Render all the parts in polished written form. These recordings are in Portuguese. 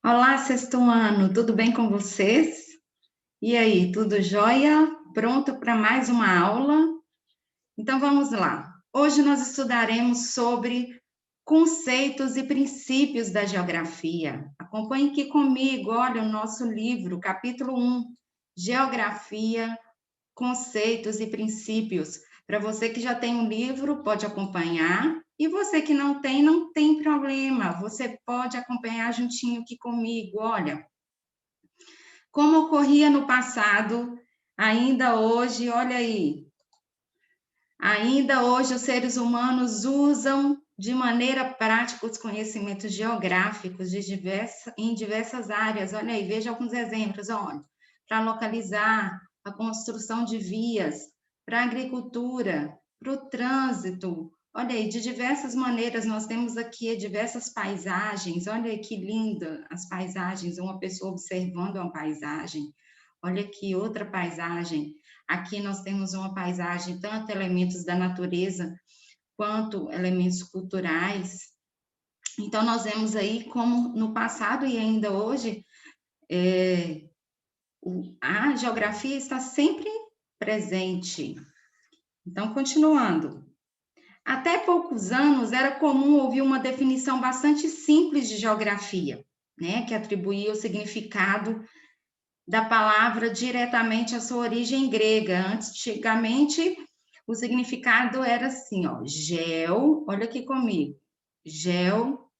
Olá, sexto ano, tudo bem com vocês? E aí, tudo jóia? Pronto para mais uma aula? Então vamos lá. Hoje nós estudaremos sobre conceitos e princípios da geografia. Acompanhe aqui comigo, olha o nosso livro, capítulo 1, Geografia, Conceitos e Princípios. Para você que já tem um livro, pode acompanhar. E você que não tem problema. Você pode acompanhar juntinho aqui comigo. Olha, como ocorria no passado, ainda hoje, olha aí, ainda hoje os seres humanos usam de maneira prática os conhecimentos geográficos em diversas áreas. Olha aí, veja alguns exemplos, olha, para localizar a construção de vias, para a agricultura, para o trânsito. Olha aí, de diversas maneiras, nós temos aqui diversas paisagens. Olha aí que linda as paisagens, uma pessoa observando uma paisagem. Olha aqui outra paisagem. Aqui nós temos uma paisagem, tanto elementos da natureza quanto elementos culturais. Então, nós vemos aí como no passado e ainda hoje, a geografia está sempre presente. Então, continuando. Até poucos anos era comum ouvir uma definição bastante simples de geografia, né, que atribuía o significado da palavra diretamente à sua origem grega. Antigamente, o significado era assim, ó, geo, olha aqui comigo, geo,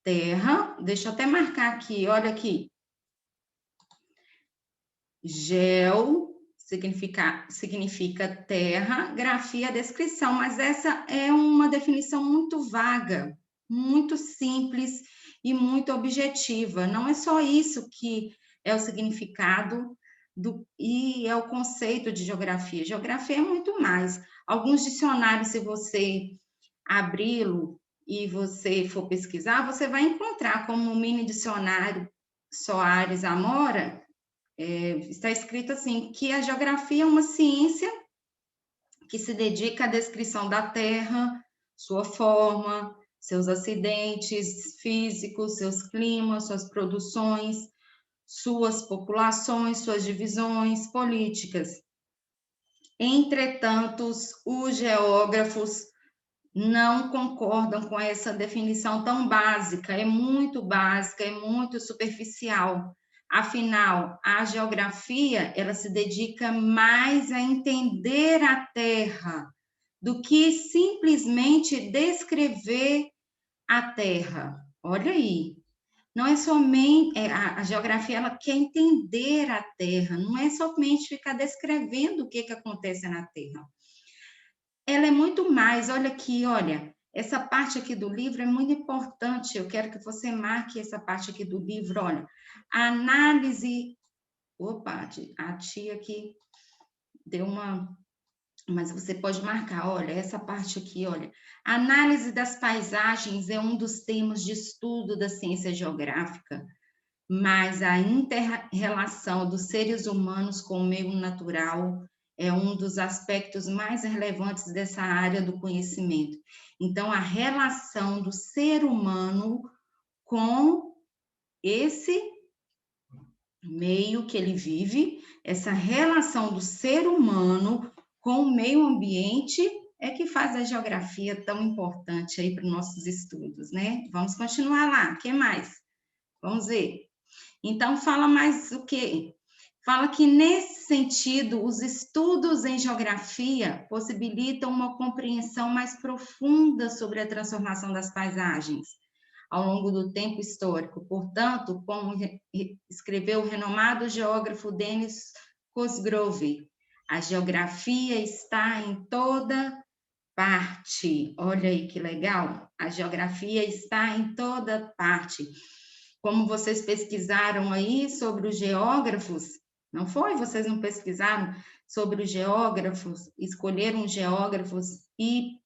terra, deixa eu até marcar aqui, olha aqui, geo significa terra, grafia, descrição, mas essa é uma definição muito vaga, muito simples e muito objetiva. Não é só isso que é o significado e é o conceito de geografia. Geografia é muito mais. Alguns dicionários, se você abri-lo e você for pesquisar, você vai encontrar como o mini dicionário Soares Amora, está escrito assim, que a geografia é uma ciência que se dedica à descrição da Terra, sua forma, seus acidentes físicos, seus climas, suas produções, suas populações, suas divisões políticas. Entretanto, os geógrafos não concordam com essa definição tão básica, é muito superficial. Afinal, a geografia, ela se dedica mais a entender a Terra do que simplesmente descrever a Terra. Olha aí, não é somente a geografia, ela quer entender a Terra, não é somente ficar descrevendo o que acontece na Terra. Ela é muito mais, olha aqui, olha, essa parte aqui do livro é muito importante, eu quero que você marque essa parte aqui do livro, olha, a análise, opa, a tia aqui deu uma, mas você pode marcar, olha, essa parte aqui, olha, a análise das paisagens é um dos temas de estudo da ciência geográfica, mas a inter-relação dos seres humanos com o meio natural é um dos aspectos mais relevantes dessa área do conhecimento. Então, a relação do ser humano com esse meio que ele vive, essa relação do ser humano com o meio ambiente é que faz a geografia tão importante aí para os nossos estudos, né? Vamos continuar lá, o que mais? Vamos ver. Então, fala mais o quê? Fala que, nesse sentido, os estudos em geografia possibilitam uma compreensão mais profunda sobre a transformação das paisagens ao longo do tempo histórico. Portanto, como escreveu o renomado geógrafo Denis Cosgrove, a geografia está em toda parte. Olha aí que legal! A geografia está em toda parte. Como vocês pesquisaram aí sobre os geógrafos, não foi? Vocês não pesquisaram sobre os geógrafos, escolheram geógrafos e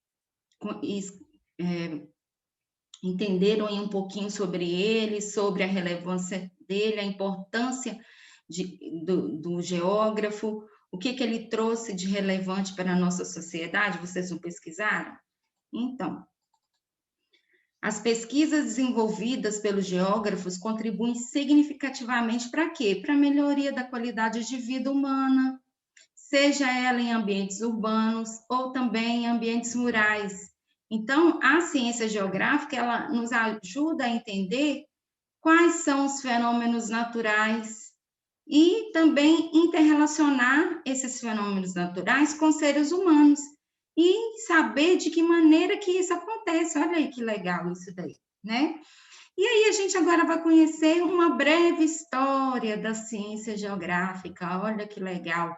entenderam aí um pouquinho sobre ele, sobre a relevância dele, a importância do geógrafo, o que ele trouxe de relevante para a nossa sociedade? Vocês não pesquisaram? Então, As pesquisas desenvolvidas pelos geógrafos contribuem significativamente para quê? Para a melhoria da qualidade de vida humana, seja ela em ambientes urbanos ou também em ambientes rurais. Então, a ciência geográfica, ela nos ajuda a entender quais são os fenômenos naturais e também interrelacionar esses fenômenos naturais com seres humanos e saber de que maneira que isso acontece. Olha aí que legal isso daí, né? E aí a gente agora vai conhecer uma breve história da ciência geográfica. Olha que legal,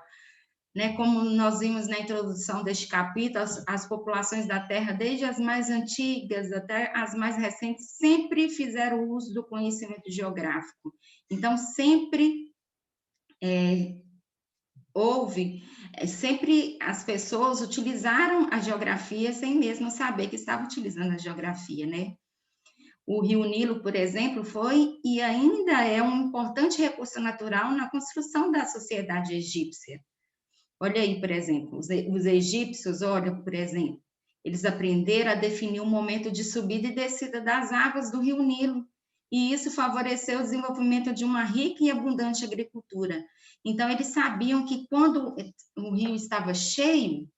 né? Como nós vimos na introdução deste capítulo, as populações da Terra, desde as mais antigas até as mais recentes, sempre fizeram uso do conhecimento geográfico. Então, sempre sempre as pessoas utilizaram a geografia sem mesmo saber que estavam utilizando a geografia, né? O Rio Nilo, por exemplo, foi e ainda é um importante recurso natural na construção da sociedade egípcia. Olha aí, por exemplo, os egípcios, olha, por exemplo, eles aprenderam a definir o momento de subida e descida das águas do Rio Nilo, e isso favoreceu o desenvolvimento de uma rica e abundante agricultura. Então, eles sabiam que quando o rio estava cheio,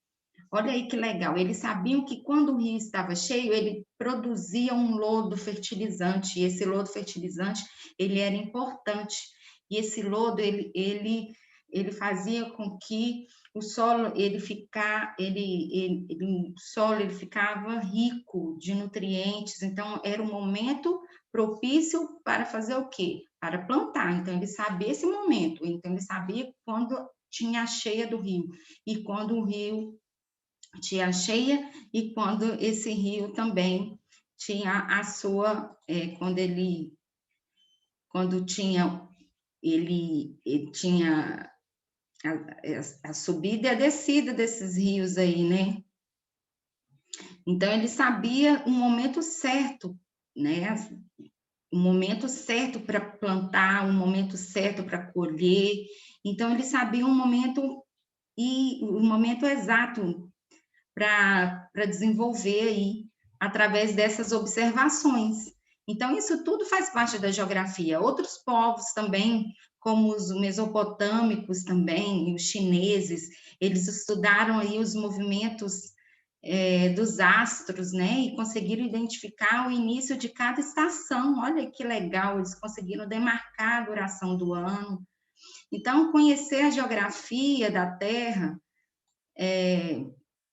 olha aí que legal, eles sabiam que quando o rio estava cheio, ele produzia um lodo fertilizante, e esse lodo fertilizante, ele era importante, e esse lodo, ele fazia com que o solo, o solo, ele ficava rico de nutrientes, então era um momento propício para fazer o quê? Para plantar, então ele sabia esse momento, então ele sabia quando tinha a cheia do rio, e quando o rio tinha a cheia, e quando esse rio também tinha a sua, quando tinha, ele tinha a subida e a descida desses rios aí, né? Então, ele sabia o momento certo, né? O momento certo para plantar, o momento certo para colher. Então, ele sabia o momento exato para desenvolver aí, através dessas observações. Então, isso tudo faz parte da geografia. Outros povos também, como os mesopotâmicos também, e os chineses, eles estudaram aí os movimentos dos astros, né, e conseguiram identificar o início de cada estação. Olha que legal, eles conseguiram demarcar a duração do ano. Então, conhecer a geografia da Terra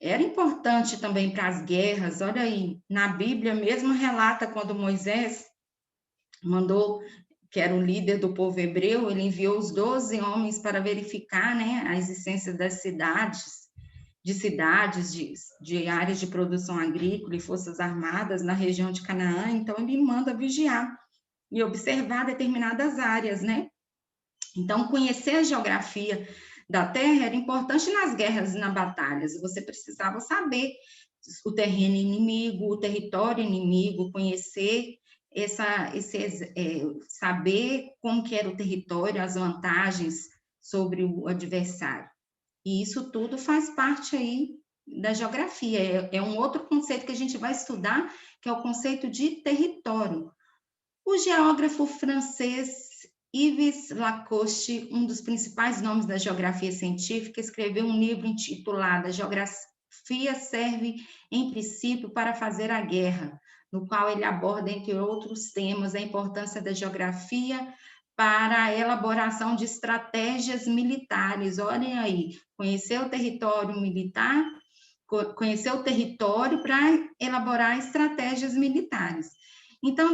era importante também para as guerras. Olha aí, na Bíblia mesmo relata quando Moisés mandou, que era o líder do povo hebreu, ele enviou os 12 homens para verificar, né, a existência das cidades, de áreas de produção agrícola e forças armadas na região de Canaã. Então, ele manda vigiar e observar determinadas áreas, né? Então, conhecer a geografia da terra era importante nas guerras e nas batalhas. Você precisava saber o terreno inimigo, o território inimigo, conhecer saber como que era o território, as vantagens sobre o adversário. E isso tudo faz parte aí da geografia. É um outro conceito que a gente vai estudar, que é o conceito de território. O geógrafo francês Yves Lacoste, um dos principais nomes da geografia científica, escreveu um livro intitulado A Geografia Serve, em Princípio, para Fazer a Guerra, no qual ele aborda, entre outros temas, a importância da geografia para a elaboração de estratégias militares. Olhem aí, conhecer o território militar, conhecer o território para elaborar estratégias militares. Então,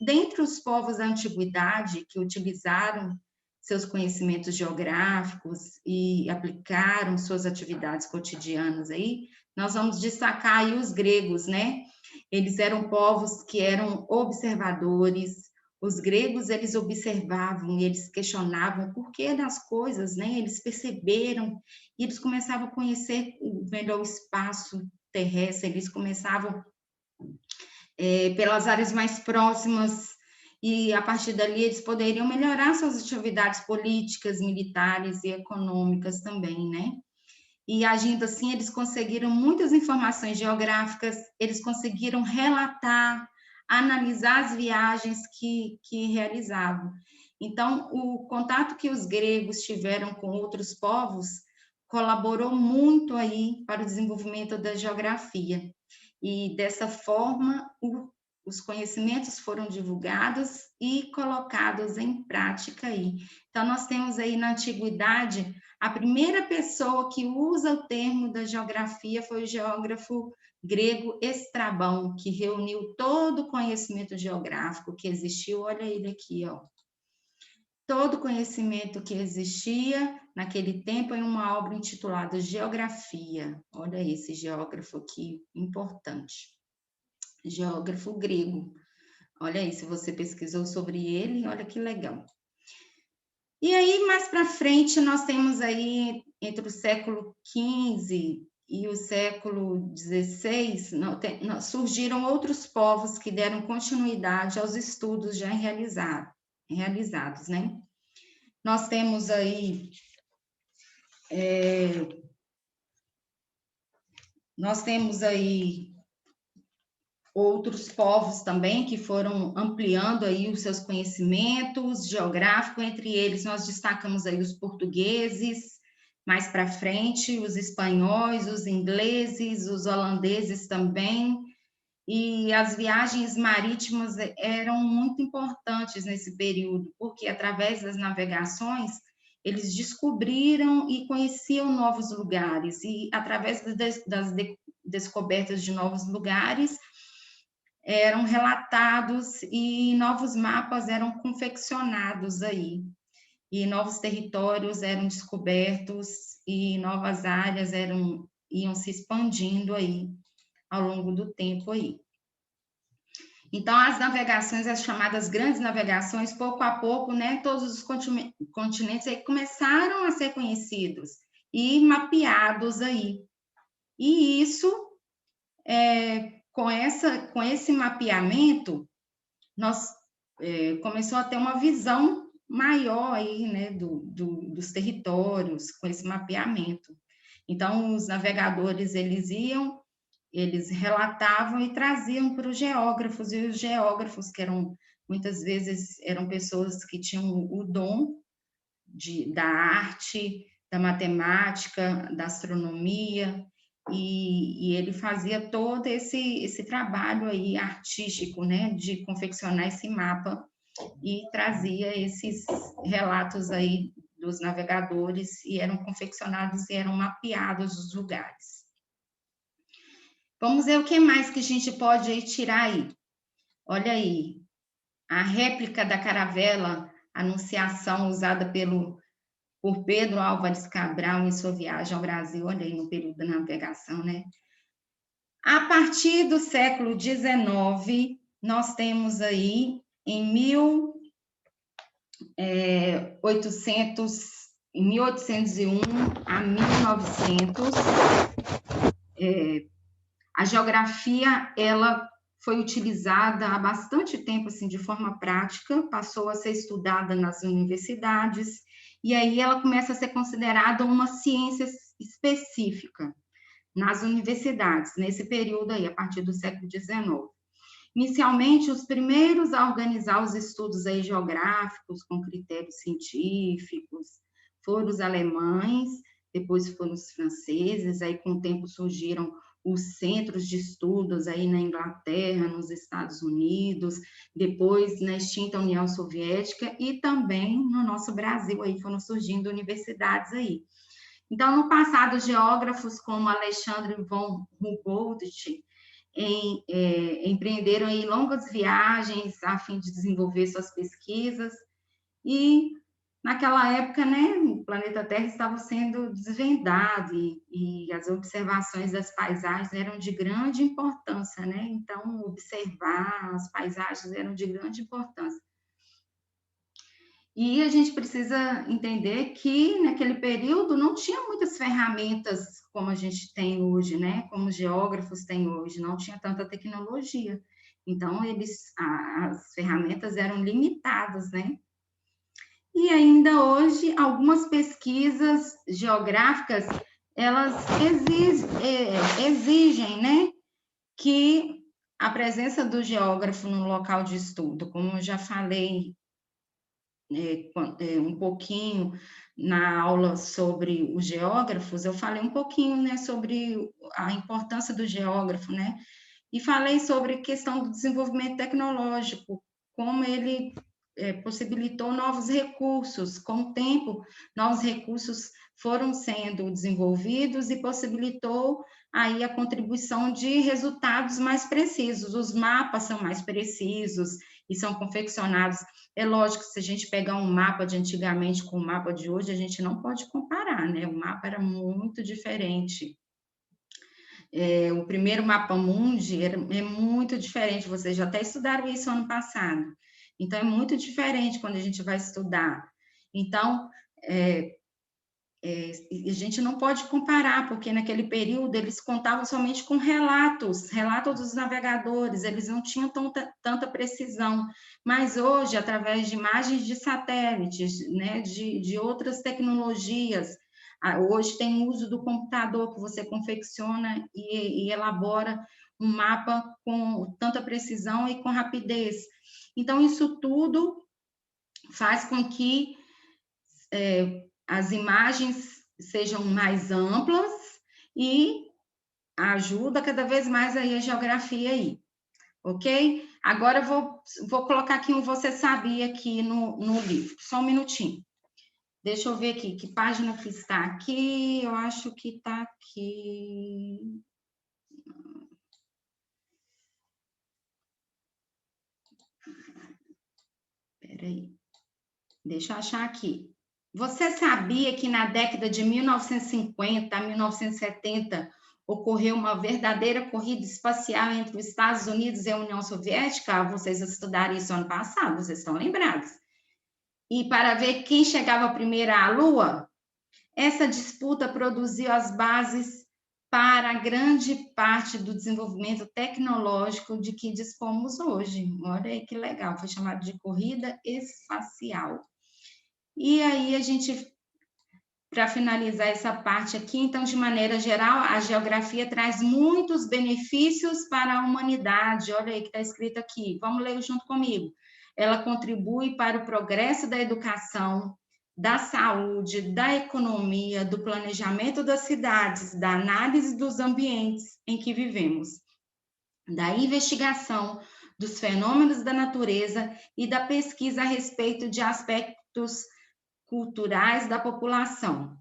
dentre os povos da antiguidade que utilizaram seus conhecimentos geográficos e aplicaram suas atividades cotidianas aí, nós vamos destacar aí os gregos, né? Eles eram povos que eram observadores. Os gregos, eles observavam e eles questionavam o porquê das coisas, né? Eles perceberam e eles começavam a conhecer melhor o espaço terrestre, eles começavam pelas áreas mais próximas, e a partir dali eles poderiam melhorar suas atividades políticas, militares e econômicas também, né? E agindo assim, eles conseguiram muitas informações geográficas, eles conseguiram relatar analisar as viagens que realizavam. Então, o contato que os gregos tiveram com outros povos colaborou muito aí para o desenvolvimento da geografia. E, dessa forma, os conhecimentos foram divulgados e colocados em prática aí. Então, nós temos aí na antiguidade, a primeira pessoa que usa o termo da geografia foi o geógrafo grego Estrabão, que reuniu todo o conhecimento geográfico que existiu. Olha ele aqui, ó. Todo o conhecimento que existia naquele tempo em uma obra intitulada Geografia. Olha esse geógrafo aqui, importante. Geógrafo grego. Olha aí, se você pesquisou sobre ele, olha que legal. E aí, mais para frente, nós temos aí, entre o século XV e o século XVI, surgiram outros povos que deram continuidade aos estudos já realizados, né? Nós temos aí outros povos também que foram ampliando aí os seus conhecimentos geográficos, entre eles nós destacamos aí os portugueses, mais para frente, os espanhóis, os ingleses, os holandeses também, e as viagens marítimas eram muito importantes nesse período, porque através das navegações, eles descobriram e conheciam novos lugares, e através das descobertas de novos lugares, eram relatados e novos mapas eram confeccionados aí, e novos territórios eram descobertos e novas áreas iam se expandindo aí ao longo do tempo aí. Então, as navegações, as chamadas grandes navegações, pouco a pouco, né, todos os continentes aí começaram a ser conhecidos e mapeados aí. E isso, com esse mapeamento, nós começou a ter uma visão maior aí, né, dos territórios, com esse mapeamento. Então, os navegadores, eles relatavam e traziam para os geógrafos, e os geógrafos, que muitas vezes eram pessoas que tinham o dom da arte, da matemática, da astronomia, e ele fazia todo esse trabalho aí artístico, né, de confeccionar esse mapa e trazia esses relatos aí dos navegadores e eram confeccionados e eram mapeados os lugares. Vamos ver o que mais que a gente pode aí tirar aí. Olha aí, a réplica da caravela Anunciação usada por Pedro Álvares Cabral em sua viagem ao Brasil, olha aí, no período da navegação, né? A partir do século XIX, nós temos aí, em 1801 a 1900, a geografia, ela foi utilizada há bastante tempo, assim, de forma prática, passou a ser estudada nas universidades, e aí ela começa a ser considerada uma ciência específica nas universidades, nesse período aí, a partir do século XIX. Inicialmente, os primeiros a organizar os estudos aí geográficos com critérios científicos foram os alemães, depois foram os franceses, aí com o tempo surgiram os centros de estudos aí na Inglaterra, nos Estados Unidos, depois na extinta União Soviética e também no nosso Brasil, aí foram surgindo universidades aí. Então, no passado, geógrafos como Alexandre von Humboldt empreenderam aí longas viagens a fim de desenvolver suas pesquisas e naquela época, né, o planeta Terra estava sendo desvendado e as observações das paisagens eram de grande importância, né? Então, observar as paisagens eram de grande importância. E a gente precisa entender que naquele período não tinha muitas ferramentas como a gente tem hoje, né? Como os geógrafos têm hoje, não tinha tanta tecnologia. Então, as ferramentas eram limitadas, né? E ainda hoje, algumas pesquisas geográficas, elas exigem, né, que a presença do geógrafo no local de estudo, como eu já falei um pouquinho na aula sobre os geógrafos, eu falei um pouquinho, né, sobre a importância do geógrafo, né, e falei sobre a questão do desenvolvimento tecnológico, como ele possibilitou novos recursos. Com o tempo, novos recursos foram sendo desenvolvidos e possibilitou aí a contribuição de resultados mais precisos. Os mapas são mais precisos e são confeccionados. É lógico que se a gente pegar um mapa de antigamente com o mapa de hoje, a gente não pode comparar, né? O mapa era muito diferente. O primeiro mapa mundi é muito diferente, vocês já até estudaram isso ano passado. Então, é muito diferente quando a gente vai estudar. Então, a gente não pode comparar, porque naquele período eles contavam somente com relatos dos navegadores, eles não tinham tanta precisão. Mas hoje, através de imagens de satélites, né, de outras tecnologias, hoje tem o uso do computador, que você confecciona e elabora um mapa com tanta precisão e com rapidez. Então, isso tudo faz com que as imagens sejam mais amplas e ajuda cada vez mais aí a geografia aí, ok? Agora eu vou colocar aqui um Você Sabia aqui no livro, só um minutinho. Deixa eu ver aqui, que página que está aqui, eu acho que está aqui... Peraí, deixa eu achar aqui. Você sabia que na década de 1950 a 1970 ocorreu uma verdadeira corrida espacial entre os Estados Unidos e a União Soviética? Vocês estudaram isso ano passado, vocês estão lembrados? E para ver quem chegava primeiro à Lua, essa disputa produziu as bases para grande parte do desenvolvimento tecnológico de que dispomos hoje. Olha aí que legal, foi chamado de corrida espacial. E aí a gente, para finalizar essa parte aqui, então, de maneira geral, a geografia traz muitos benefícios para a humanidade. Olha aí que está escrito aqui, vamos ler junto comigo. Ela contribui para o progresso da educação, da saúde, da economia, do planejamento das cidades, da análise dos ambientes em que vivemos, da investigação dos fenômenos da natureza e da pesquisa a respeito de aspectos culturais da população.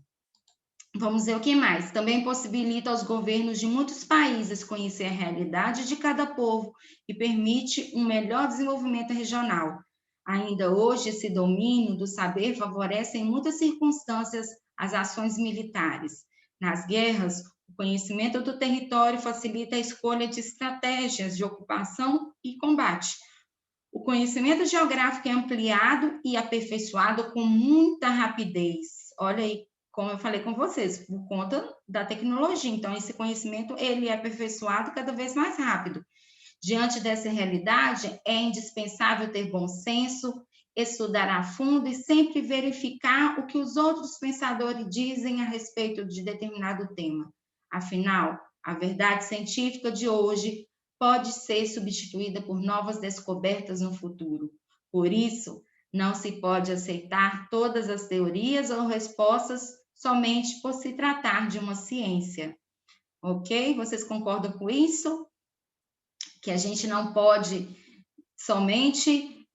Vamos ver o que mais. Também possibilita aos governos de muitos países conhecer a realidade de cada povo e permite um melhor desenvolvimento regional. Ainda hoje, esse domínio do saber favorece em muitas circunstâncias as ações militares. Nas guerras, o conhecimento do território facilita a escolha de estratégias de ocupação e combate. O conhecimento geográfico é ampliado e aperfeiçoado com muita rapidez. Olha aí, como eu falei com vocês, por conta da tecnologia. Então, esse conhecimento, ele é aperfeiçoado cada vez mais rápido. Diante dessa realidade, é indispensável ter bom senso, estudar a fundo e sempre verificar o que os outros pensadores dizem a respeito de determinado tema. Afinal, a verdade científica de hoje pode ser substituída por novas descobertas no futuro. Por isso, não se pode aceitar todas as teorias ou respostas somente por se tratar de uma ciência. Ok? Vocês concordam com isso? Que a gente não pode somente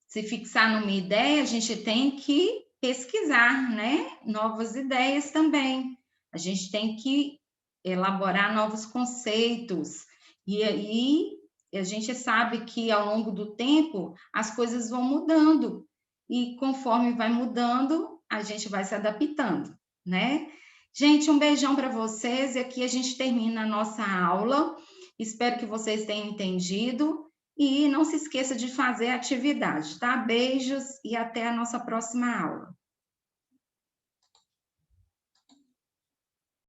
se fixar numa ideia, a gente tem que pesquisar, né? Novas ideias também. A gente tem que elaborar novos conceitos. E aí a gente sabe que ao longo do tempo as coisas vão mudando. E conforme vai mudando, a gente vai se adaptando, né? Gente, um beijão para vocês. E aqui a gente termina a nossa aula. Espero que vocês tenham entendido. E não se esqueça de fazer a atividade, tá? Beijos e até a nossa próxima aula.